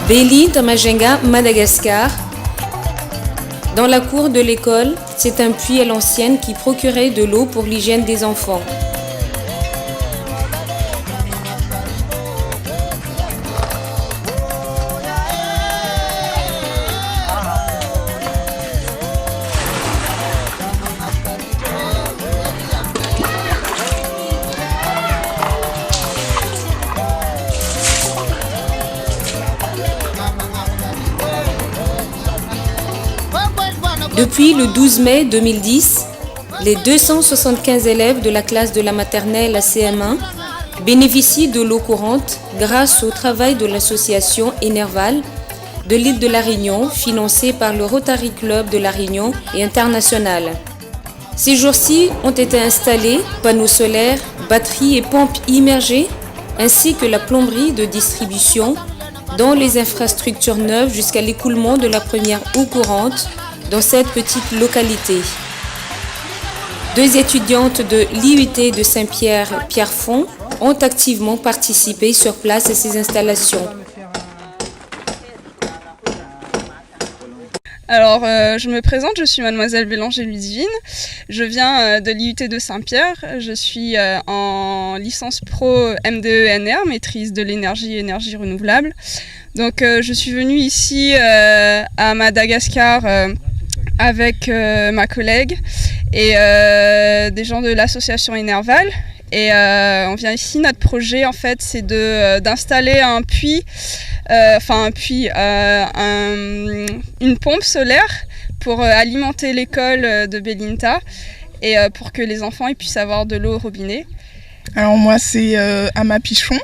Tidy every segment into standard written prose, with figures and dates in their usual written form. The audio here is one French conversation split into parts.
Belinta Majenga, Madagascar. Dans la cour de l'école, c'est un puits à l'ancienne qui procurait de l'eau pour l'hygiène des enfants. Depuis le 12 mai 2010, les 275 élèves de la classe de la maternelle à CM1 bénéficient de l'eau courante grâce au travail de l'association Enerval de l'île de la Réunion, financée par le Rotary Club de la Réunion et international. Ces jours-ci ont été installés panneaux solaires, batteries et pompes immergées, ainsi que la plomberie de distribution dans les infrastructures neuves jusqu'à l'écoulement de la première eau courante dans cette petite localité. 2 étudiantes de l'IUT de Saint-Pierre-Pierrefonds ont activement participé sur place à ces installations. Alors, je me présente, je suis mademoiselle Bélanger Ludivine. Je viens de l'IUT de Saint-Pierre. Je suis en licence pro MDE-NR, maîtrise de l'énergie et énergie renouvelable. Donc, je suis venue ici à Madagascar avec ma collègue et des gens de l'association Enerval. Et on vient ici, notre projet en fait c'est d'installer un puits, une pompe solaire pour alimenter l'école de Belinta et pour que les enfants ils puissent avoir de l'eau au robinet. Alors moi c'est Ama Pichon,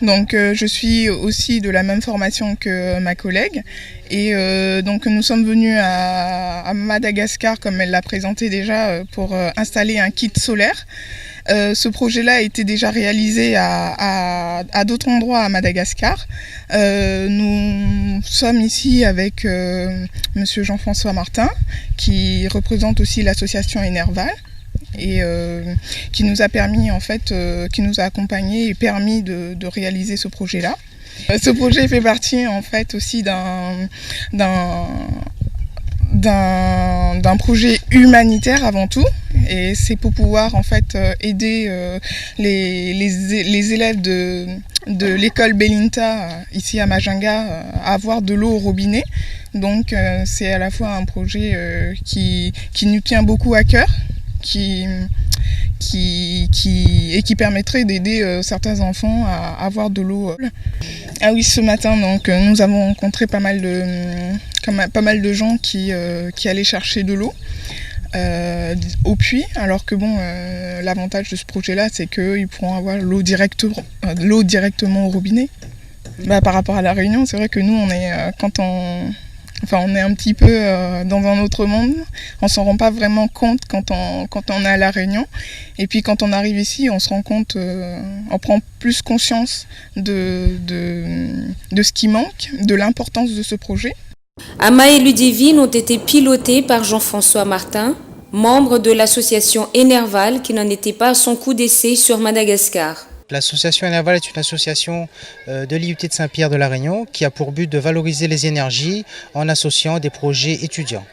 donc je suis aussi de la même formation que ma collègue et donc nous sommes venus à Madagascar comme elle l'a présenté déjà pour installer un kit solaire. Ce projet-là a été déjà réalisé à d'autres endroits à Madagascar. Nous sommes ici avec monsieur Jean-François Martin qui représente aussi l'association Enerval. Et qui nous a permis en fait, qui nous a accompagnés et permis de réaliser ce projet-là. Ce projet fait partie en fait aussi d'un projet humanitaire avant tout, et c'est pour pouvoir en fait aider les élèves de l'école Belinta ici à Majenga à avoir de l'eau au robinet. Donc c'est à la fois un projet qui nous tient beaucoup à cœur, qui permettrait d'aider certains enfants à avoir de l'eau. Ah oui, ce matin donc nous avons rencontré pas mal de gens qui allaient chercher de l'eau au puits, alors que bon, l'avantage de ce projet-là, c'est qu'ils pourront avoir l'eau directement au robinet. Par rapport à la Réunion, c'est vrai que nous on est on est un petit peu dans un autre monde. On s'en rend pas vraiment compte quand on est à La Réunion. Et puis quand on arrive ici, on se rend compte, on prend plus conscience de ce qui manque, de l'importance de ce projet. Ama et Ludivine ont été pilotés par Jean-François Martin, membre de l'association Enerval qui n'en était pas à son coup d'essai sur Madagascar. L'association Enerval est une association de l'IUT de Saint-Pierre de la Réunion qui a pour but de valoriser les énergies en associant des projets étudiants.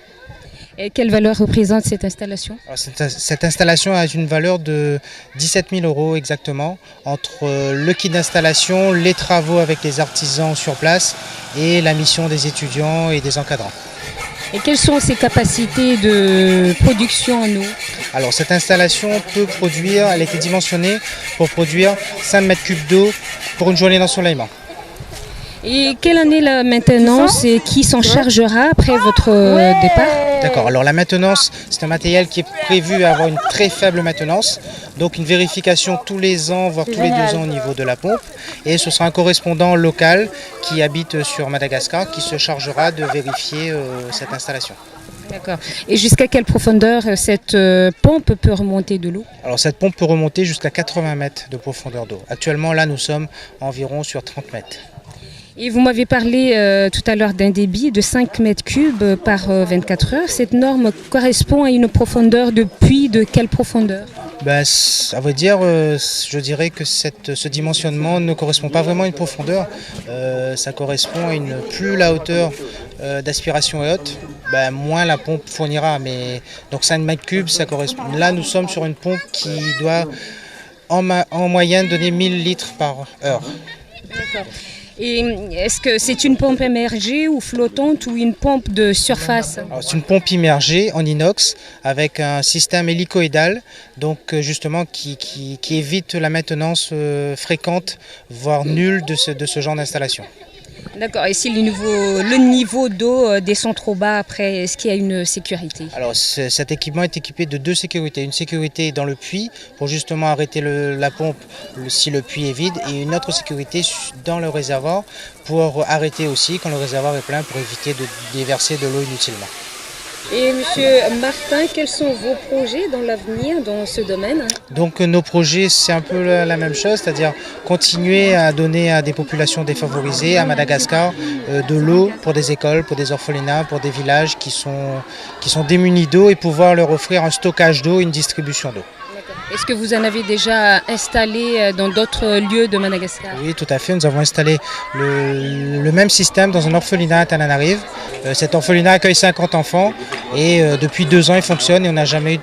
Et quelle valeur représente cette installation ? Alors, cette installation a une valeur de 17 000 € exactement, entre le kit d'installation, les travaux avec les artisans sur place et la mission des étudiants et des encadrants. Et quelles sont ses capacités de production en eau ? Alors cette installation peut produire, elle a été dimensionnée pour produire 5 mètres cubes d'eau pour une journée d'ensoleillement. Et quelle en est la maintenance et qui s'en chargera après votre départ ? D'accord, alors la maintenance, c'est un matériel qui est prévu à avoir une très faible maintenance, donc une vérification tous les ans, voire tous les 2 ans au niveau de la pompe. Et ce sera un correspondant local qui habite sur Madagascar qui se chargera de vérifier cette installation. D'accord. Et jusqu'à quelle profondeur cette pompe peut remonter de l'eau ? Alors cette pompe peut remonter jusqu'à 80 mètres de profondeur d'eau. Actuellement, là, nous sommes environ sur 30 mètres. Et vous m'avez parlé tout à l'heure d'un débit de 5 mètres cubes par 24 heures. Cette norme correspond à une profondeur de puits de quelle profondeur ? À vrai dire, je dirais que ce dimensionnement ne correspond pas vraiment à une profondeur. Ça correspond à plus la hauteur d'aspiration est haute, moins la pompe fournira. Donc 5 mètres cubes, ça correspond. Là, nous sommes sur une pompe qui doit en moyenne donner 1000 litres par heure. D'accord. Et est-ce que c'est une pompe immergée ou flottante ou une pompe de surface? C'est une pompe immergée en inox avec un système hélicoïdal, donc justement qui évite la maintenance fréquente, voire nulle de ce genre d'installation. D'accord. Et si le niveau d'eau descend trop bas après, est-ce qu'il y a une sécurité? Alors cet équipement est équipé de 2 sécurités. Une sécurité dans le puits pour justement arrêter la pompe si le puits est vide, et une autre sécurité dans le réservoir pour arrêter aussi quand le réservoir est plein, pour éviter de déverser de l'eau inutilement. Et Monsieur Martin, quels sont vos projets dans l'avenir dans ce domaine? Donc nos projets, c'est un peu la même chose, c'est-à-dire continuer à donner à des populations défavorisées à Madagascar de l'eau pour des écoles, pour des orphelinats, pour des villages qui sont démunis d'eau, et pouvoir leur offrir un stockage d'eau et une distribution d'eau. Est-ce que vous en avez déjà installé dans d'autres lieux de Madagascar? Oui, tout à fait. Nous avons installé le même système dans un orphelinat à Tananarive. Cet orphelinat accueille 50 enfants et depuis 2 ans, il fonctionne, et on n'a jamais eu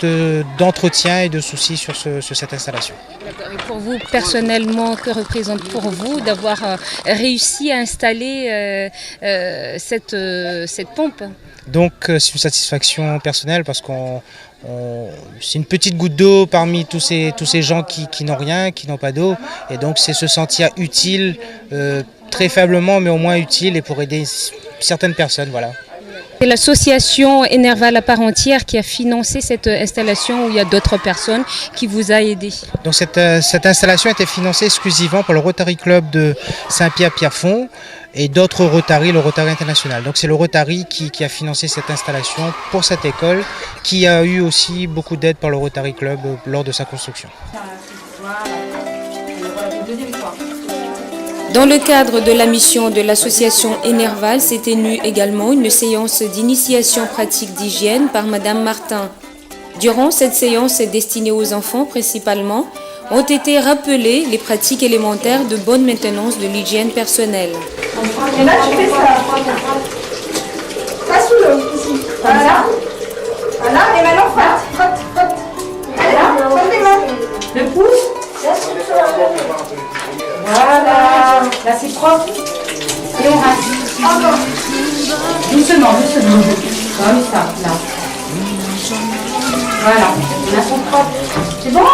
d'entretien et de soucis sur cette installation. D'accord. Et pour vous, personnellement, que représente pour vous d'avoir réussi à installer cette pompe? Donc c'est une satisfaction personnelle, parce c'est une petite goutte d'eau parmi tous ces gens qui n'ont rien, qui n'ont pas d'eau, et donc c'est se sentir utile, très faiblement mais au moins utile, et pour aider certaines personnes, voilà. C'est l'association Enerval à part entière qui a financé cette installation, ou il y a d'autres personnes qui vous a aidé? Donc cette installation a été financée exclusivement par le Rotary Club de Saint-Pierre-Pierrefonds et d'autres Rotary, le Rotary International. Donc c'est le Rotary qui a financé cette installation pour cette école, qui a eu aussi beaucoup d'aide par le Rotary Club lors de sa construction. Dans le cadre de la mission de l'association Enerval, s'est tenue également une séance d'initiation pratique d'hygiène par Madame Martin. Durant cette séance destinée aux enfants principalement, ont été rappelées les pratiques élémentaires de bonne maintenance de l'hygiène personnelle. Et là, tu fais ça. Pas sous l'eau, ici. Voilà. Voilà, et maintenant, frotte. Allez, là, frotte les mains. Le pouce. Voilà. Là, c'est propre. Et on rase. Encore. Doucement. Comme ça, là. Voilà. Là, sont propres. C'est bon?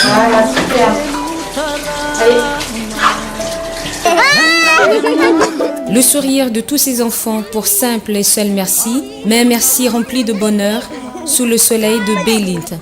Voilà, super. Allez. Le sourire de tous ces enfants pour simple et seul merci, mais un merci rempli de bonheur sous le soleil de Bélite.